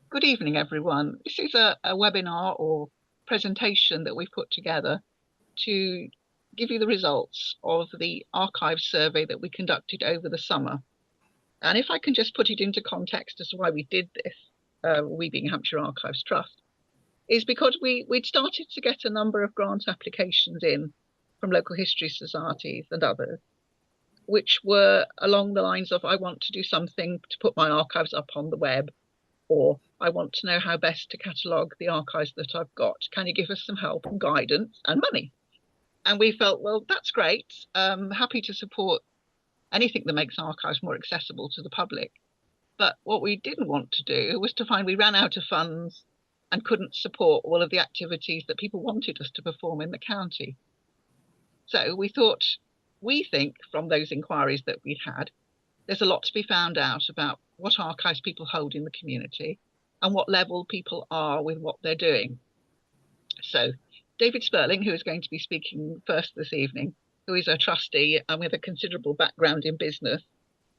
Good evening, everyone. This is a webinar or presentation that we've put together to give you the results of the archive survey that we conducted over the summer. And if I can just put it into context as to why we did this, we being Hampshire Archives Trust, is because we'd started to get a number of grant applications in from local history societies and others, which were along the lines of, I want to do something to put my archives up on the web, or I want to know how best to catalogue the archives that I've got. Can you give us some help and guidance and money? And we felt, well, that's great. Happy to support anything that makes archives more accessible to the public. But what we didn't want to do was to find we ran out of funds and couldn't support all of the activities that people wanted us to perform in the county. So we think from those inquiries that we'd had, there's a lot to be found out about what archives people hold in the community and what level people are with what they're doing. So David Sperling, who is going to be speaking first this evening, who is a trustee and with a considerable background in business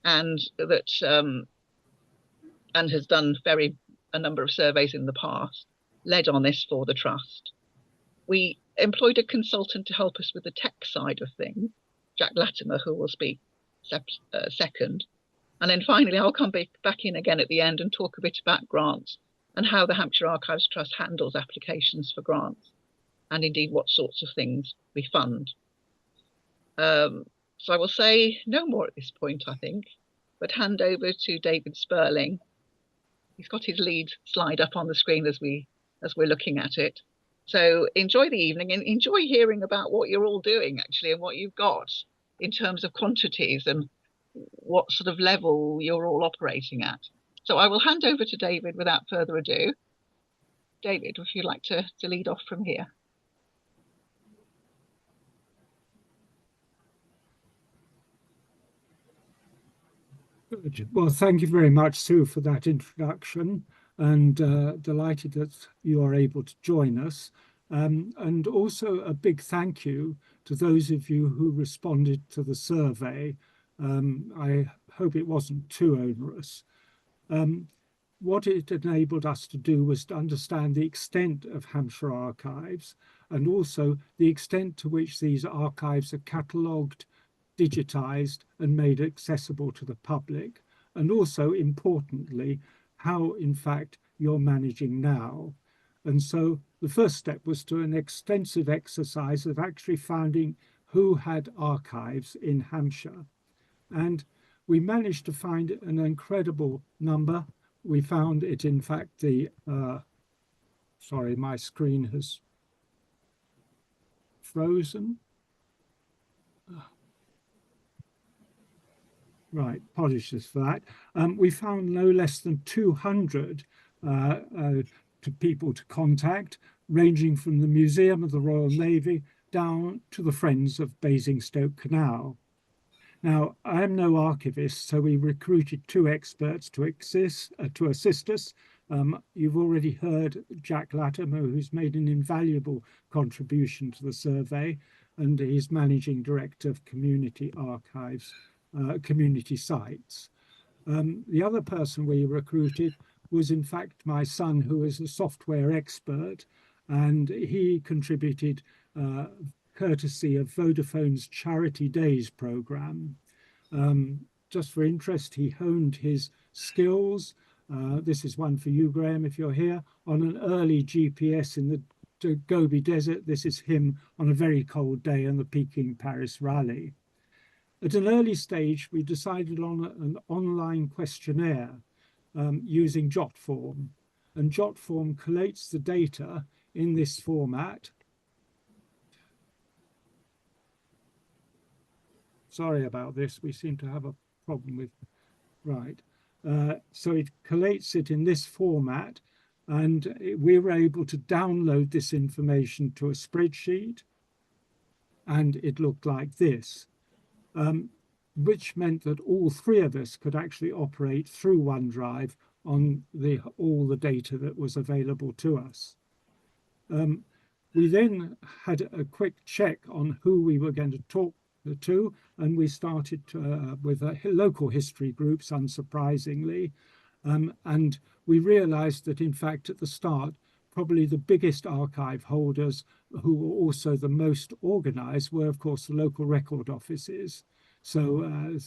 and has done a number of surveys in the past, led on this for the trust. We employed a consultant to help us with the tech side of things, Jack Latimer, who will speak second. And then finally, I'll come back in again at the end and talk a bit about grants and how the Hampshire Archives Trust handles applications for grants and indeed what sorts of things we fund. So I will say no more at this point, I think, but hand over to David Sperling. He's got his lead slide up on the screen as we're looking at it. So enjoy the evening and enjoy hearing about what you're all doing actually and what you've got in terms of quantities and what sort of level you're all operating at. So I will hand over to David without further ado. David, if you'd like to lead off from here. Good. Well, thank you very much, Sue, for that introduction, and delighted that you are able to join us. And also a big thank you to those of you who responded to the survey. I hope it wasn't too onerous. What it enabled us to do was to understand the extent of Hampshire archives and also the extent to which these archives are catalogued, digitised and made accessible to the public, and also importantly how in fact you're managing now. And so the first step was to an extensive exercise of actually finding who had archives in Hampshire, and we managed to find an incredible number. We found it in fact sorry, my screen has frozen. Right, apologies for that. We found no less than 200 people to contact, ranging from the Museum of the Royal Navy down to the Friends of Basingstoke Canal. Now, I am no archivist, so we recruited two experts to assist us. You've already heard Jack Latimer, who's made an invaluable contribution to the survey, and he's Managing Director of Community Archives. Community sites. The other person we recruited was in fact my son, who is a software expert, and he contributed courtesy of Vodafone's Charity Days programme. Just for interest, he honed his skills. This is one for you, Graham, if you're here, on an early GPS in the Gobi Desert. This is him on a very cold day on the Peking Paris Rally. At an early stage, we decided on an online questionnaire using Jotform. And Jotform collates the data in this format. Sorry about this, we seem to have a problem with, right. So it collates it in this format, and we were able to download this information to a spreadsheet, and it looked like this. Which meant that all three of us could actually operate through OneDrive on all the data that was available to us. We then had a quick check on who we were going to talk to, and we started with local history groups, unsurprisingly. And we realized that, in fact, at the start, probably the biggest archive holders who were also the most organized were, of course, the local record offices. So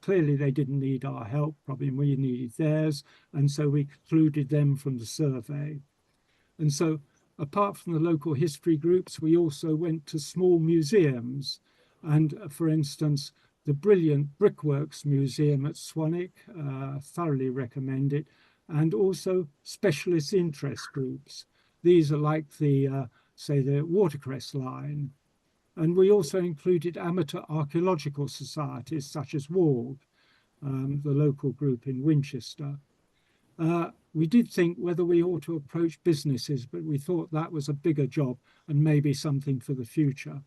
clearly they didn't need our help, probably we needed theirs, and so we excluded them from the survey. And so apart from the local history groups, we also went to small museums. And for instance, the brilliant Brickworks Museum at Swanwick, thoroughly recommend it, and also specialist interest groups. These are like the, say, the watercress line. And we also included amateur archaeological societies such as WARG, the local group in Winchester. We did think whether we ought to approach businesses, but we thought that was a bigger job and maybe something for the future.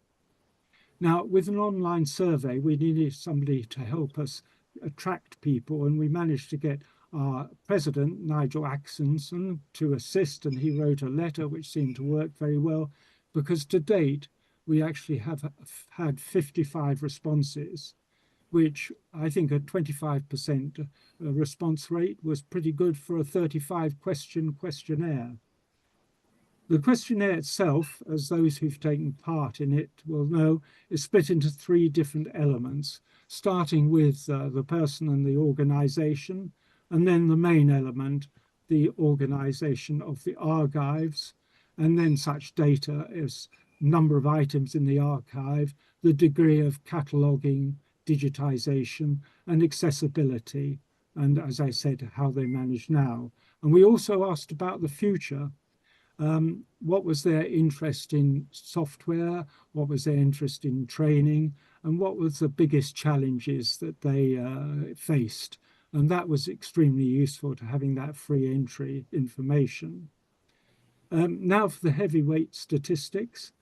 Now, with an online survey, we needed somebody to help us attract people, and we managed to get our president, Nigel Atkinson, to assist, and he wrote a letter which seemed to work very well, because to date, we actually have had 55 responses, which I think a 25% response rate was pretty good for a 35 question questionnaire. The questionnaire itself, as those who've taken part in it will know, is split into three different elements, starting with the person and the organization, and then the main element, the organization of the archives, and then such data as number of items in the archive, the degree of cataloging, digitization, and accessibility, and as I said, how they manage now. And we also asked about the future. What was their interest in software? What was their interest in training? And what was the biggest challenges that they faced? And that was extremely useful to having that free entry information. Now for the heavyweight statistics.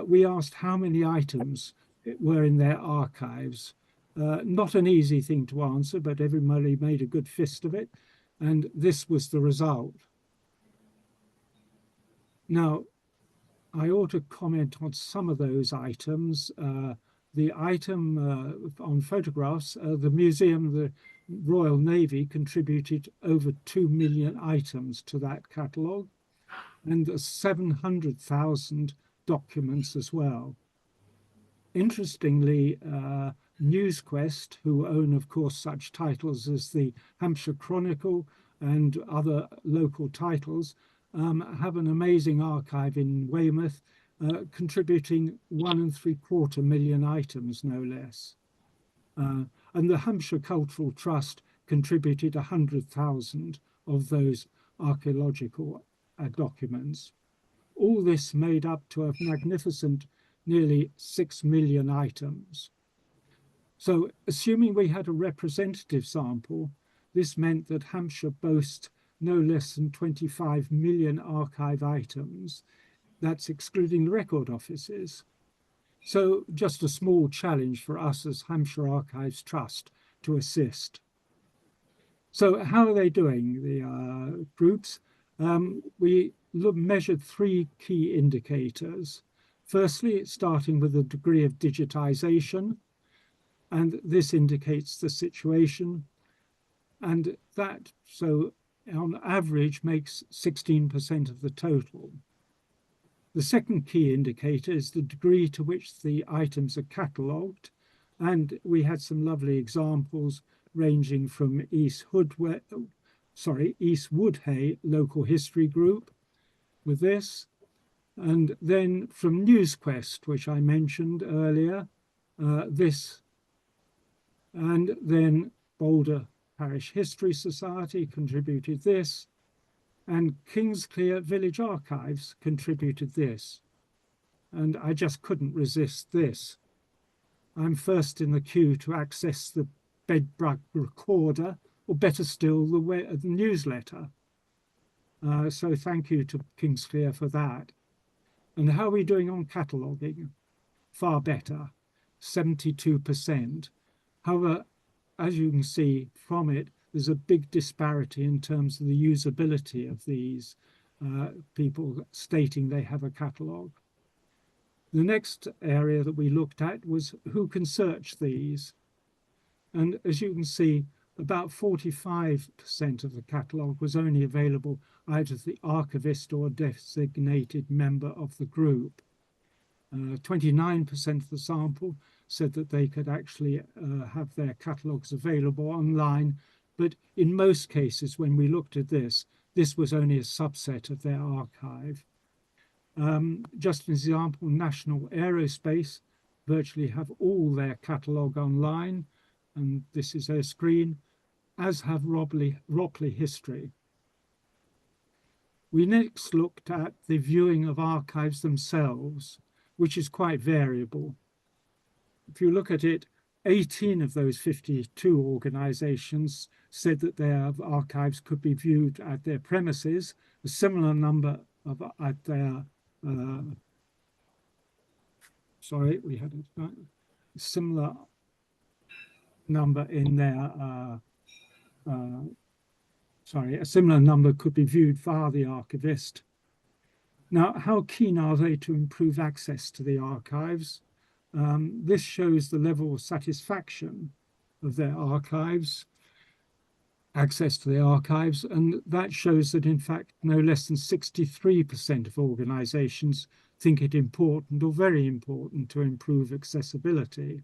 We asked how many items were in their archives. Not an easy thing to answer, but everybody made a good fist of it. And this was the result. Now, I ought to comment on some of those items. The item on photographs, the museum, the Royal Navy contributed over 2 million items to that catalogue, and 700,000 documents as well. Interestingly, NewsQuest, who own, of course, such titles as the Hampshire Chronicle and other local titles, have an amazing archive in Weymouth, contributing 1.75 million items, no less. And the Hampshire Cultural Trust contributed 100,000 of those archaeological documents. All this made up to a magnificent nearly 6 million items. So assuming we had a representative sample, this meant that Hampshire boasts no less than 25 million archive items. That's excluding the record offices. So just a small challenge for us as Hampshire Archives Trust to assist. So how are they doing, the groups? We measured three key indicators. Firstly, starting with the degree of digitization, and this indicates the situation. And that, so on average, makes 16% of the total. The second key indicator is the degree to which the items are catalogued. And we had some lovely examples ranging from East Woodhay Local History Group with this. And then from NewsQuest, which I mentioned earlier, this. And then Boulder Parish History Society contributed this, and Kingsclear Village Archives contributed this. And I just couldn't resist this. I'm first in the queue to access the Bedbug Recorder, or better still, the newsletter. So thank you to Kingsclear for that. And how are we doing on cataloguing? Far better, 72%. However, as you can see from it, there's a big disparity in terms of the usability of these people stating they have a catalogue. The next area that we looked at was who can search these. And as you can see, about 45% of the catalogue was only available either to the archivist or designated member of the group. 29% of the sample said that they could actually have their catalogues available online, but in most cases, when we looked at this, this was only a subset of their archive. Just an example, National Aerospace virtually have all their catalogue online, and this is their screen, as have Ropley History. We next looked at the viewing of archives themselves, which is quite variable. If you look at it, 18 of those 52 organizations said that their archives could be viewed at their premises, a similar number of at their we had a similar number in their a similar number could be viewed via the archivist. Now, how keen are they to improve access to the archives? This shows the level of satisfaction of their archives, access to the archives, and that shows that, in fact, no less than 63% of organizations think it important or very important to improve accessibility.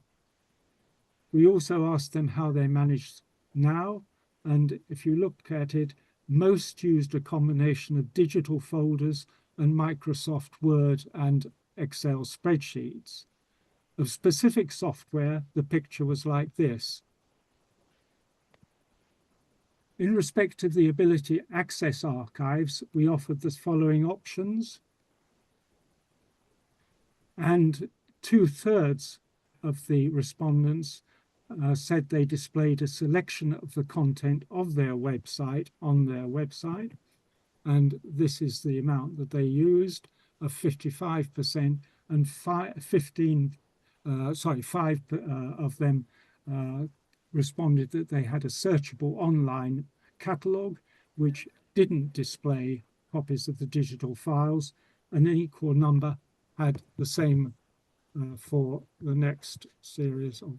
We also asked them how they manage now, and if you look at it, most used a combination of digital folders and Microsoft Word and Excel spreadsheets. Of specific software, the picture was like this. In respect of the ability to access archives, we offered the following options. And 2/3 of the respondents said they displayed a selection of the content of their website on their website. And this is the amount that they used of 55%, and 5 of them responded that they had a searchable online catalogue which didn't display copies of the digital files. An equal number had the same for the next series of.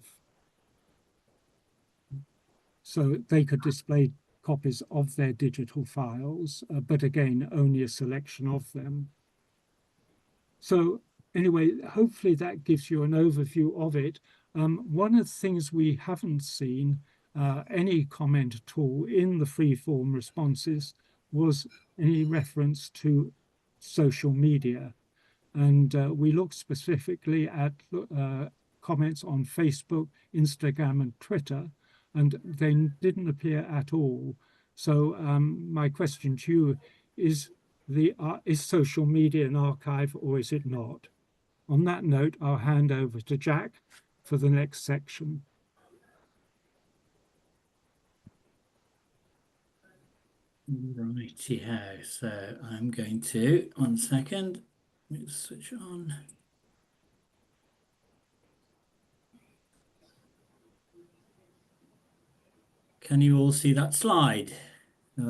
So they could display copies of their digital files, but again, only a selection of them. So anyway, hopefully that gives you an overview of it. One of the things we haven't seen any comment at all in the free-form responses was any reference to social media. And we looked specifically at comments on Facebook, Instagram, and Twitter, and they didn't appear at all. So my question to you is social media an archive or is it not? On that note, I'll hand over to Jack for the next section. Righty-ho. So I'm going to, 1 second, let's switch on. Can you all see that slide?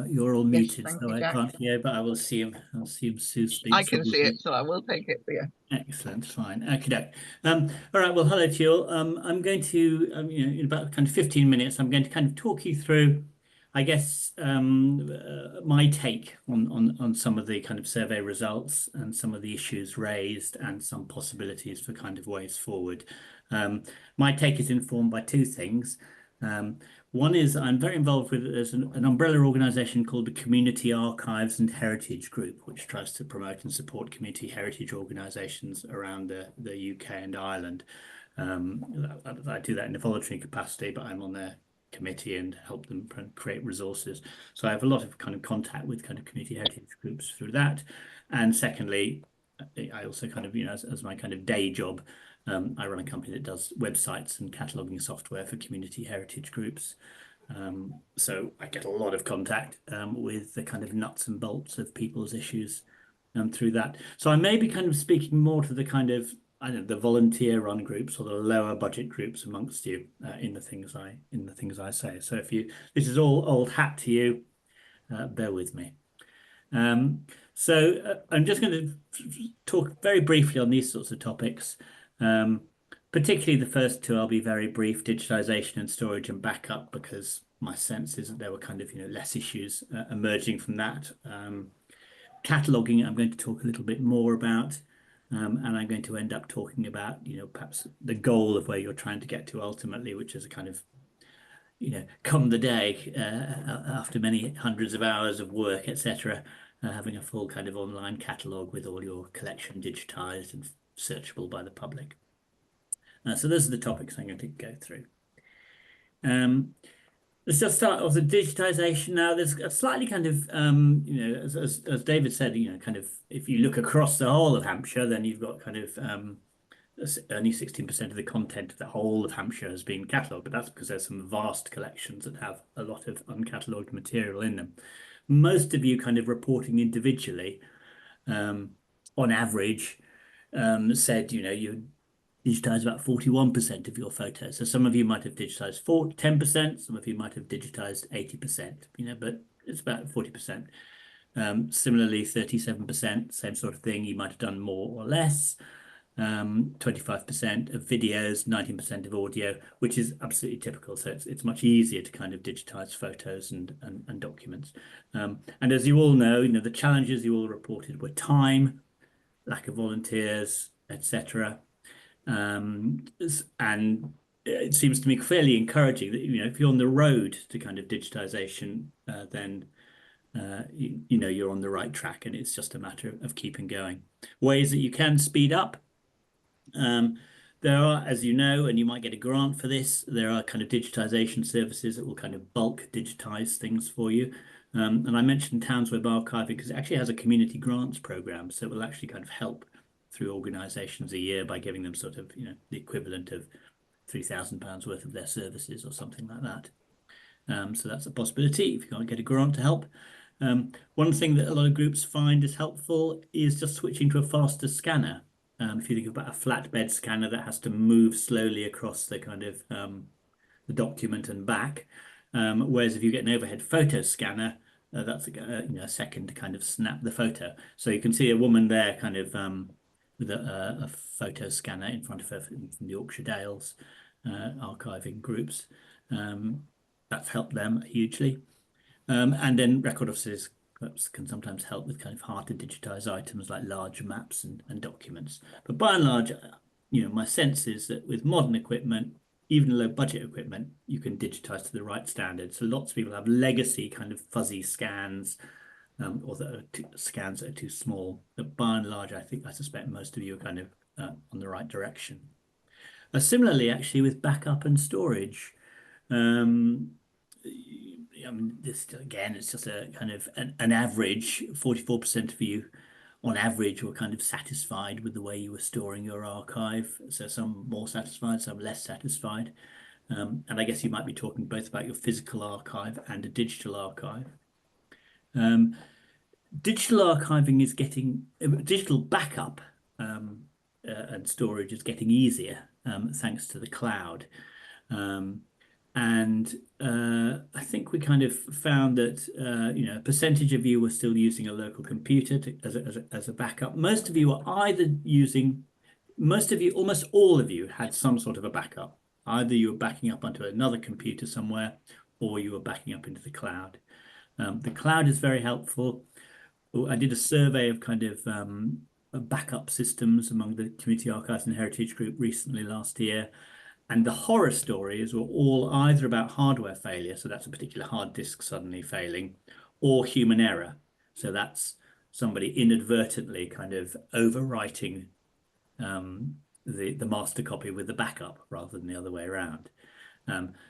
You're all muted, Thank so you, I Jack. can't hear, but I will see him. I'll see him soon. I can see it, so I will take it for you. Excellent, fine. Okay. All right. Well, hello to you all. I'm going to, in about kind of 15 minutes, I'm going to kind of talk you through, I guess, my take on some of the kind of survey results and some of the issues raised and some possibilities for kind of ways forward. My take is informed by two things. One is I'm very involved with there's an umbrella organisation called the Community Archives and Heritage Group, which tries to promote and support community heritage organisations around the UK and Ireland. I do that in a voluntary capacity, but I'm on their committee and help them create resources. So I have a lot of kind of contact with kind of community heritage groups through that. And secondly, I also kind of, as my kind of day job, I run a company that does websites and cataloging software for community heritage groups. So I get a lot of contact with the kind of nuts and bolts of people's issues through that. So I may be kind of speaking more to the kind of, I don't know, the volunteer run groups or the lower budget groups amongst you in the things I say. So if this is all old hat to you, bear with me. So I'm just going to talk very briefly on these sorts of topics. Particularly the first two, I'll be very brief, digitization and storage and backup, because my sense is that there were kind of, less issues emerging from that. Cataloging, I'm going to talk a little bit more about, and I'm going to end up talking about, perhaps the goal of where you're trying to get to ultimately, which is a kind of, come the day after many hundreds of hours of work, etc., having a full kind of online catalogue with all your collection digitized and searchable by the public. So those are the topics I'm going to go through. Let's just start off the digitization now. There's a slightly kind of, as David said, kind of, if you look across the whole of Hampshire, then you've got kind of only 16% of the content of the whole of Hampshire has been catalogued, but that's because there's some vast collections that have a lot of uncatalogued material in them. Most of you kind of reporting individually, on average, said, you digitize about 41% of your photos. So some of you might have digitized 10%, some of you might have digitized 80%, but it's about 40%. Similarly, 37%, same sort of thing. You might have done more or less. 25% of videos, 19% of audio, which is absolutely typical. So it's much easier to kind of digitize photos and documents. And as you all know, the challenges you all reported were time, lack of volunteers, etc. And it seems to me fairly encouraging that, if you're on the road to kind of digitization, then you're on the right track, and it's just a matter of keeping going. Ways that you can speed up. There are, as you know, and you might get a grant for this, there are kind of digitization services that will kind of bulk digitize things for you. And I mentioned Towns Web Archiving because it actually has a community grants program, so it will actually kind of help through organisations a year by giving them sort of, the equivalent of £3,000 worth of their services or something like that. So that's a possibility if you can't get a grant to help. One thing that a lot of groups find is helpful is just switching to a faster scanner. If you think about a flatbed scanner that has to move slowly across the kind of the document and back, whereas if you get an overhead photo scanner, that's a second to kind of snap the photo. So you can see a woman there kind of with a photo scanner in front of her from the Yorkshire Dales archiving groups. That's helped them hugely. And then record offices can sometimes help with kind of hard to digitize items like large maps and documents. But by and large, my sense is that with modern equipment, even low budget equipment, you can digitize to the right standard. So lots of people have legacy kind of fuzzy scans, or scans that are too small. But by and large, I suspect most of you are kind of on the right direction. Similarly, actually, with backup and storage, I mean, this again, it's just a kind of an average. 44% of you, on average, were kind of satisfied with the way you were storing your archive. So some more satisfied, some less satisfied. And I guess you might be talking both about your physical archive and a digital archive. Digital archiving is digital backup and storage is getting easier thanks to the cloud. And I think we kind of found that a percentage of you were still using a local computer as a backup. Most of you are either using, almost all of you had some sort of a backup. Either you were backing up onto another computer somewhere, or you were backing up into the cloud. The cloud is very helpful. I did a survey of kind of backup systems among the Community Archives and Heritage Group recently last year. And the horror stories were all either about hardware failure, so that's a particular hard disk suddenly failing, or human error. So that's somebody inadvertently kind of overwriting the master copy with the backup rather than the other way around.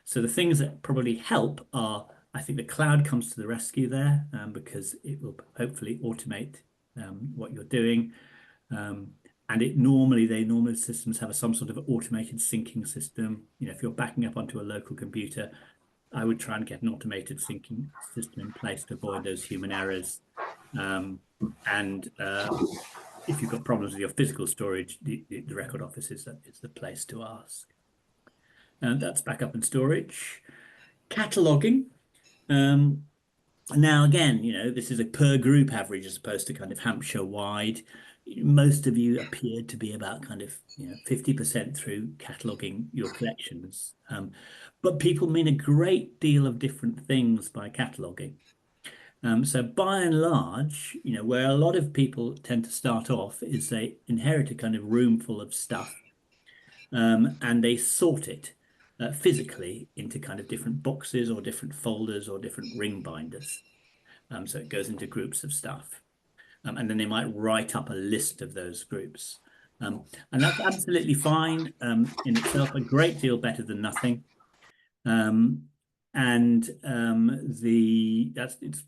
So the things that probably help are, I think the cloud comes to the rescue there because it will hopefully automate what you're doing. And normally systems have some sort of automated syncing system. If you're backing up onto a local computer, I would try and get an automated syncing system in place to avoid those human errors. And if you've got problems with your physical storage, the record office is the place to ask. And that's backup and storage. Cataloging. Now, again, this is a per group average as opposed to kind of Hampshire wide. most of you appeared to be about kind of 50% through cataloging your collections. But people mean a great deal of different things by cataloging. So by and large, where a lot of people tend to start off is they inherit a kind of room full of stuff, and they sort it physically into kind of different boxes or different folders or different ring binders. So it goes into groups of stuff. And then they might write up a list of those groups. And that's absolutely fine in itself, a great deal better than nothing. It's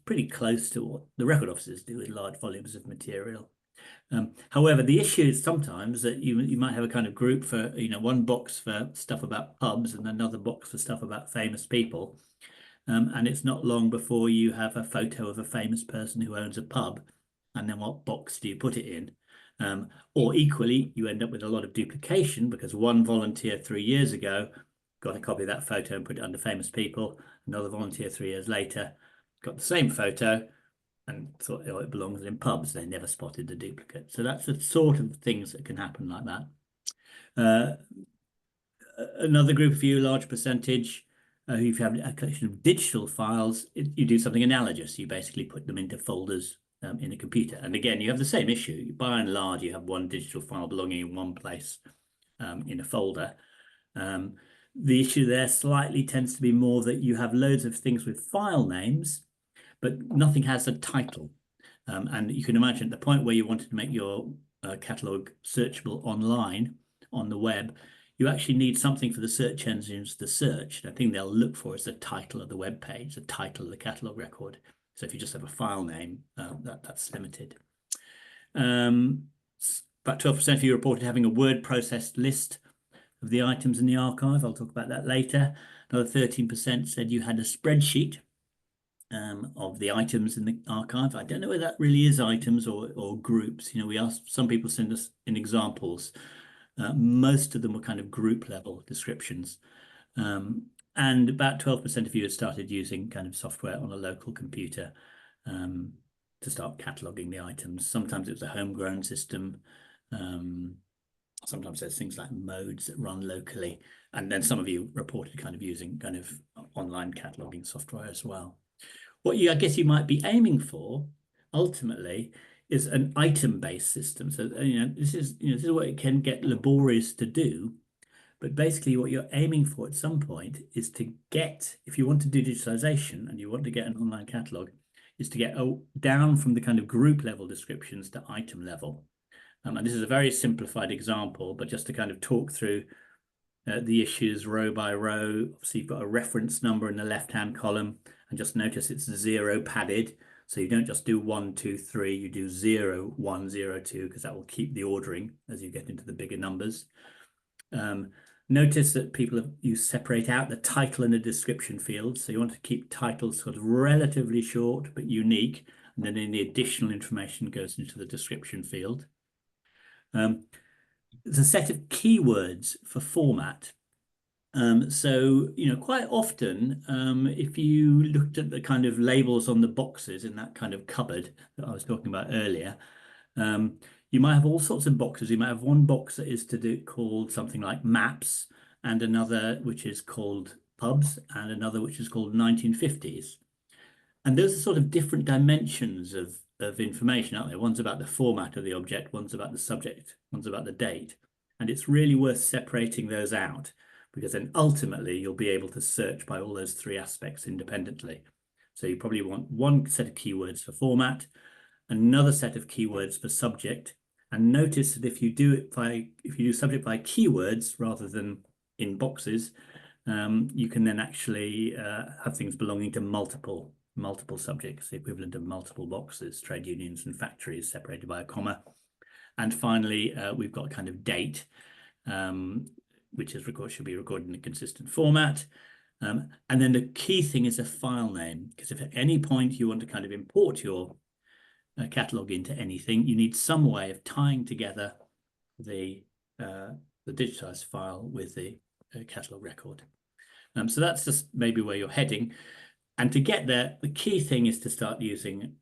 pretty close to what the record officers do with large volumes of material. However, the issue is sometimes that you might have a kind of group for, one box for stuff about pubs and another box for stuff about famous people. And it's not long before you have a photo of a famous person who owns a pub. And then what box do you put it in? Or equally, you end up with a lot of duplication because one volunteer 3 years ago got a copy of that photo and put it under famous people. Another volunteer 3 years later got the same photo and thought, oh, it belongs in pubs. They never spotted the duplicate. So that's the sort of things that can happen like that. Another group of you, large percentage, if you have a collection of digital files, you do something analogous. You basically put them into folders in a computer. And again, you have the same issue. By and large, you have one digital file belonging in one place in a folder. The issue there slightly tends to be more that you have loads of things with file names, but nothing has a title. And you can imagine at the point where you wanted to make your catalogue searchable online on the web, you actually need something for the search engines to search. The thing they'll look for is the title of the web page, the title of the catalogue record. So if you just have a file name, that's limited. About 12% of you reported having a word processed list of the items in the archive. I'll talk about that later. Another 13% said you had a spreadsheet of the items in the archive. I don't know whether that really is items or groups. We asked, some people send us in examples. Most of them were kind of group level descriptions. And about 12% of you had started using kind of software on a local computer to start cataloging the items. Sometimes it was a homegrown system. Sometimes there's things like modes that run locally. And then some of you reported kind of using kind of online cataloging software as well. What I guess you might be aiming for ultimately is an item-based system. So this is what it can get laborious to do, but basically what you're aiming for at some point is to get, if you want to do digitization and you want to get an online catalog, is to get down from the kind of group level descriptions to item level. And this is a very simplified example, but just to kind of talk through the issues row by row. Obviously, you've got a reference number in the left-hand column, and just notice it's 0 padded. So you don't just do 1, 2, 3, you do 0, 1, 0, 2, because that will keep the ordering as you get into the bigger numbers. Notice that you separate out the title and the description fields. So you want to keep titles sort of relatively short but unique, and then any additional information goes into the description field. There's a set of keywords for format. So, quite often, if you looked at the kind of labels on the boxes in that kind of cupboard that I was talking about earlier, you might have all sorts of boxes. You might have one box that is called something like maps, and another which is called pubs, and another which is called 1950s. And those are sort of different dimensions of information, aren't there? One's about the format of the object, one's about the subject, one's about the date. And it's really worth separating those out, because then ultimately you'll be able to search by all those three aspects independently. So you probably want one set of keywords for format, another set of keywords for subject. And notice that if you do subject by keywords rather than in boxes, you can then actually have things belonging to multiple subjects, the equivalent of multiple boxes, trade unions and factories separated by a comma. And finally, we've got kind of date, which should be recorded in a consistent format. And then the key thing is a file name, because if at any point you want to kind of import your catalog into anything, you need some way of tying together the digitized file with the catalog record. So that's just maybe where you're heading. And to get there, the key thing is to start using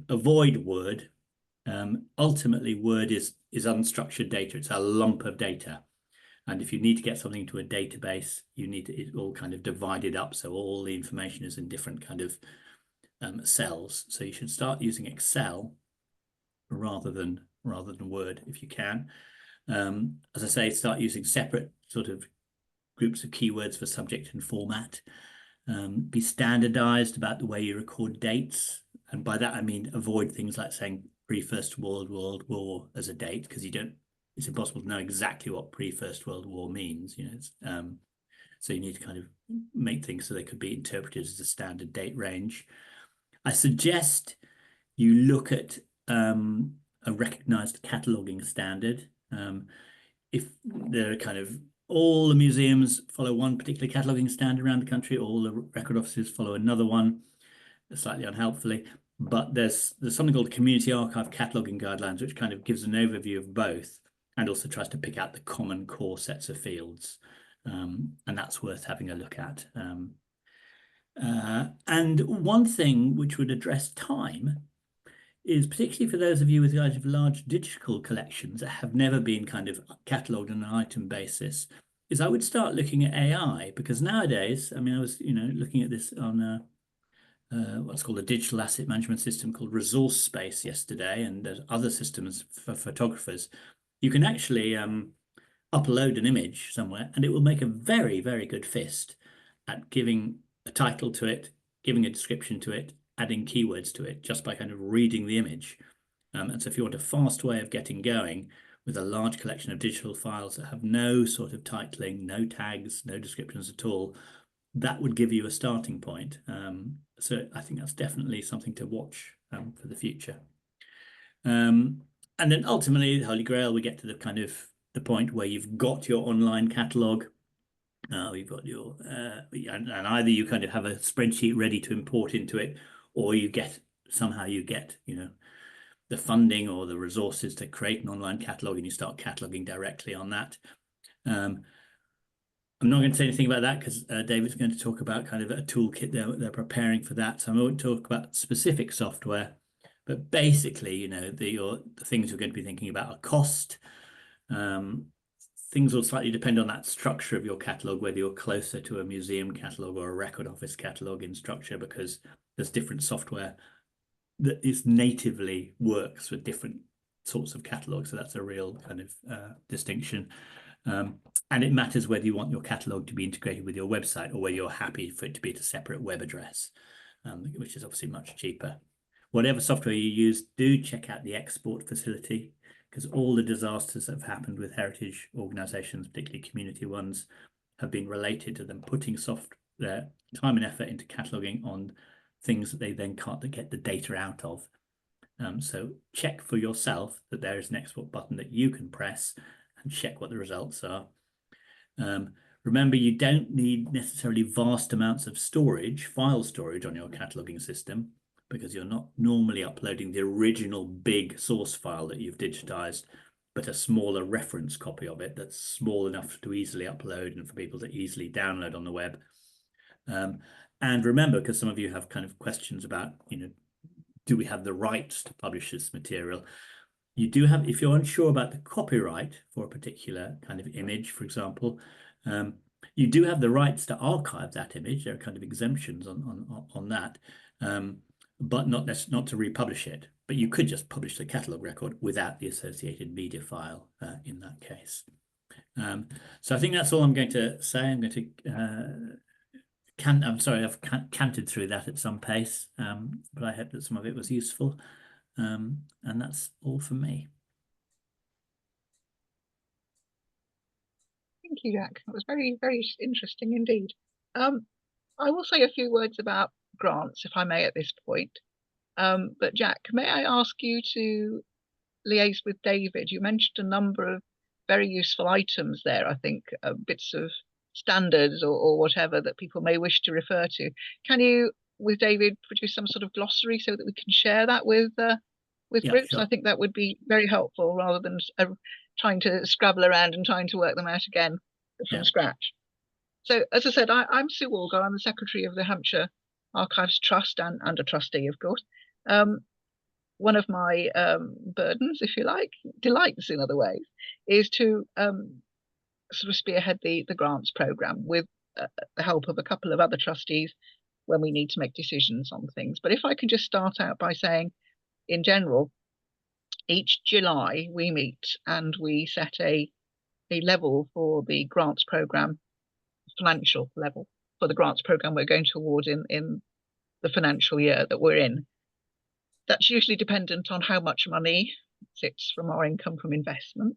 a void word Ultimately, Word is unstructured data. It's a lump of data. And if you need to get something to a database, you need it all kind of divided up. So all the information is in different kind of cells. So you should start using Excel rather than Word if you can. As I say, start using separate sort of groups of keywords for subject and format. Be standardized about the way you record dates. And by that, I mean avoid things like saying pre-First World War as a date, because it's impossible to know exactly what pre-First World War means. So you need to kind of make things so they could be interpreted as a standard date range. I suggest you look at a recognized cataloging standard. If there are kind of all the museums follow one particular cataloging standard around the country, all the record offices follow another one, slightly unhelpfully. But there's something called Community Archive Cataloging Guidelines, which kind of gives an overview of both and also tries to pick out the common core sets of fields. And that's worth having a look at. And one thing which would address time is, particularly for those of you with kind of large digital collections that have never been kind of catalogued on an item basis, is I would start looking at AI, because nowadays, I mean, I was, looking at this on what's called a digital asset management system called Resource Space yesterday, and there's other systems for photographers. You can actually upload an image somewhere, and it will make a very, very good fist at giving a title to it, giving a description to it, adding keywords to it, just by kind of reading the image. And so if you want a fast way of getting going with a large collection of digital files that have no sort of titling, no tags, no descriptions at all, that would give you a starting point. So I think that's definitely something to watch for the future. And then ultimately, the Holy Grail, we get to the kind of the point where you've got your online catalogue. You've got your and either you kind of have a spreadsheet ready to import into it, or somehow you get the funding or the resources to create an online catalogue, and you start cataloging directly on that. I'm not going to say anything about that because David's going to talk about kind of a toolkit they're preparing for that. So I won't talk about specific software, but basically, the things you're going to be thinking about are cost. Things will slightly depend on that structure of your catalogue, whether you're closer to a museum catalogue or a record office catalogue in structure, because there's different software that is natively works with different sorts of catalogues. So that's a real kind of distinction. And it matters whether you want your catalogue to be integrated with your website or whether you're happy for it to be at a separate web address, which is obviously much cheaper. Whatever software you use, do check out the export facility, because all the disasters that have happened with heritage organisations, particularly community ones, have been related to them putting their time and effort into cataloguing on things that they then can't get the data out of. So check for yourself that there is an export button that you can press and check what the results are. Remember, you don't need necessarily vast amounts of file storage on your cataloging system, because you're not normally uploading the original big source file that you've digitized, but a smaller reference copy of it that's small enough to easily upload and for people to easily download on the web. And remember, because some of you have kind of questions about, do we have the rights to publish this material? You do have, if you're unsure about the copyright for a particular kind of image, for example, you do have the rights to archive that image. There are kind of exemptions on that, but not to republish it. But you could just publish the catalogue record without the associated media file in that case. So I think that's all I'm going to say. I'm going to I'm sorry, I've canted through that at some pace, but I hope that some of it was useful. And that's all from me. Thank you, Jack. That was very, very interesting indeed. I will say a few words about grants, if I may, at this point. But Jack, may I ask you to liaise with David? You mentioned a number of very useful items there, I think, bits of standards or whatever that people may wish to refer to. Can you, with David, produce some sort of glossary so that we can share that with groups? Sure. I think that would be very helpful, rather than trying to scrabble around and trying to work them out again from scratch. So, as I said, I'm Sue Walger. I'm the Secretary of the Hampshire Archives Trust and a trustee, of course. one of my burdens, if you like, delights in other ways, is to sort of spearhead the grants program with the help of a couple of other trustees when we need to make decisions on things. But if I can just start out by saying, in general, each July we meet and we set a level for the grants program, financial level for the grants program we're going to award in the financial year that we're in. That's usually dependent on how much money sits from our income from investment.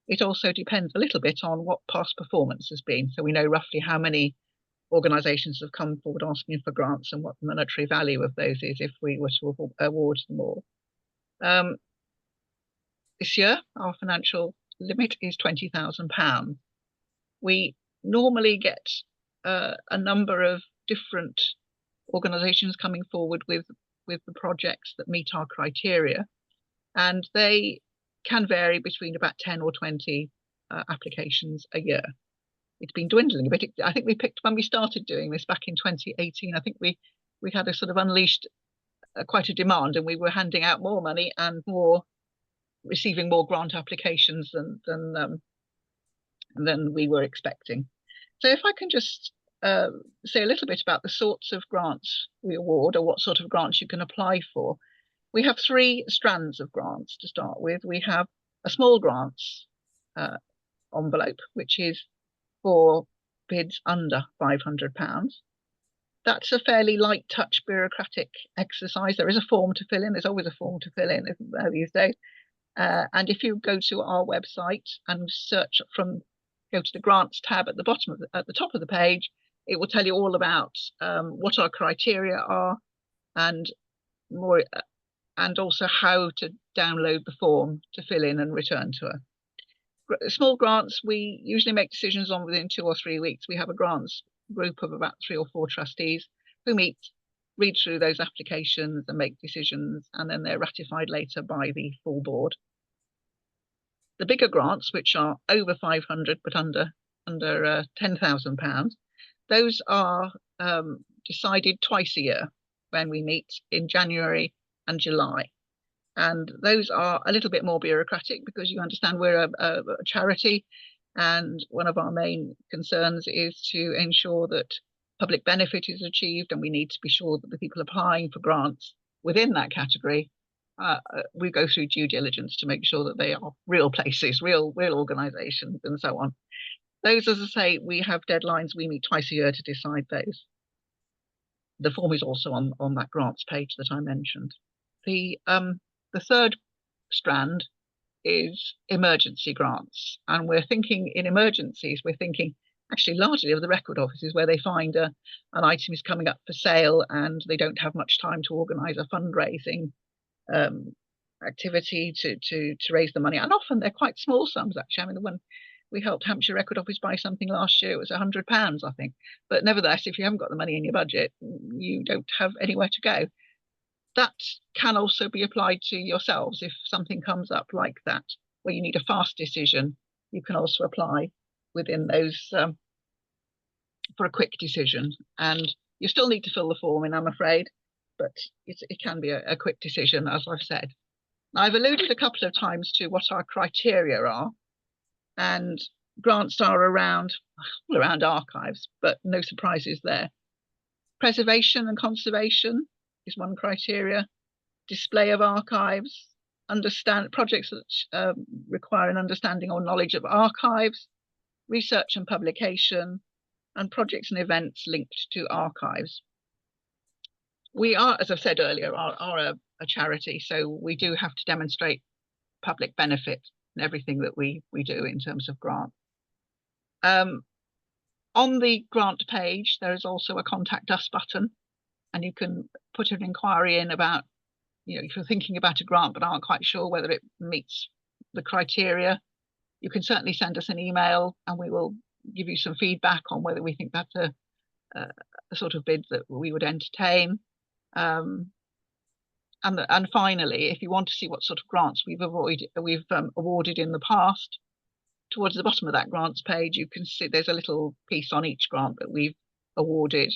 It also depends a little bit on what past performance has been. So we know roughly how many organisations have come forward asking for grants and what the monetary value of those is if we were to award them all. This year, our financial limit is £20,000. We normally get a number of different organisations coming forward with the projects that meet our criteria, and they can vary between about 10 or 20 applications a year. It's been dwindling a bit. I think we picked, when we started doing this back in 2018, I think we had a sort of unleashed quite a demand, and we were handing out more money and receiving more grant applications than we were expecting. So if I can just say a little bit about the sorts of grants we award, or what sort of grants you can apply for. We have 3 strands of grants to start with. We have a small grants envelope, which is for bids under £500. That's a fairly light touch bureaucratic exercise. There is a form to fill in. There's always a form to fill in, isn't there, these days? And if you go to our website and go to the grants tab at the top of the page, it will tell you all about what our criteria are and more, and also how to download the form to fill in and return to us. Small grants, we usually make decisions on within 2 or 3 weeks. We have a grants group of about 3 or 4 trustees who meet, read through those applications and make decisions, and then they're ratified later by the full board. The bigger grants, which are over 500 but under £10,000, those are decided twice a year when we meet in January and July. And those are a little bit more bureaucratic because you understand we're a charity, and one of our main concerns is to ensure that public benefit is achieved, and we need to be sure that the people applying for grants within that category, we go through due diligence to make sure that they are real places, real organisations, and so on. Those, as I say, we have deadlines. We meet twice a year to decide those. The form is also on that grants page that I mentioned. The third strand is emergency grants, and we're thinking in emergencies. We're thinking actually largely of the record offices where they find an item is coming up for sale and they don't have much time to organise a fundraising activity to raise the money, and often they're quite small sums actually. I mean, the one we helped Hampshire Record Office buy something last year, it was £100, I think. But nevertheless, if you haven't got the money in your budget, you don't have anywhere to go. That can also be applied to yourselves. If something comes up like that, where you need a fast decision, you can also apply within those for a quick decision. And you still need to fill the form in, I'm afraid, but it can be a quick decision, as I've said. I've alluded a couple of times to what our criteria are, and grants are around archives, but no surprises there. Preservation and conservation is one criteria. Display of archives, projects that require an understanding or knowledge of archives, research and publication, and projects and events linked to archives. We are, as I've said earlier, are a charity, so we do have to demonstrate public benefit in everything that we do in terms of grant. On the grant page, there is also a contact us button, and you can put an inquiry in about, if you're thinking about a grant but aren't quite sure whether it meets the criteria. You can certainly send us an email and we will give you some feedback on whether we think that's a sort of bid that we would entertain. And finally, if you want to see what sort of grants we've awarded in the past, towards the bottom of that grants page, you can see there's a little piece on each grant that we've awarded,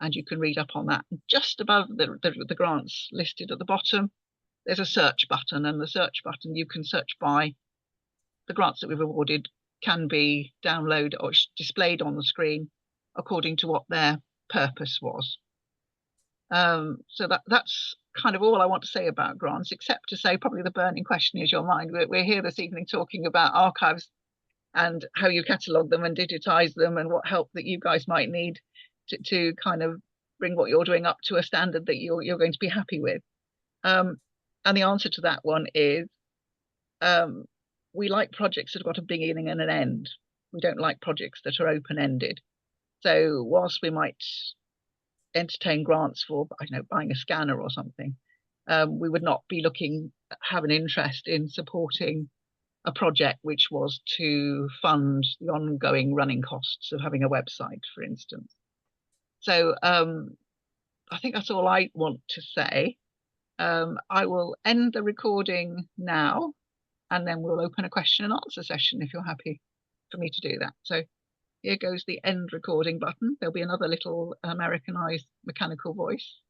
and you can read up on that. Just above the grants listed at the bottom, there's a search button, and the search button, you can search by the grants that we've awarded can be downloaded or displayed on the screen according to what their purpose was. So that's kind of all I want to say about grants, except to say probably the burning question is your mind. We're here this evening talking about archives and how you catalogue them and digitise them and what help that you guys might need to kind of bring what you're doing up to a standard that you're going to be happy with. And the answer to that one is we like projects that have got a beginning and an end. We don't like projects that are open-ended. So whilst we might entertain grants for, I don't know, buying a scanner or something, we would not be have an interest in supporting a project which was to fund the ongoing running costs of having a website, for instance. So I think that's all I want to say. I will end the recording now, and then we'll open a question and answer session if you're happy for me to do that. So here goes the end recording button. There'll be another little Americanized mechanical voice.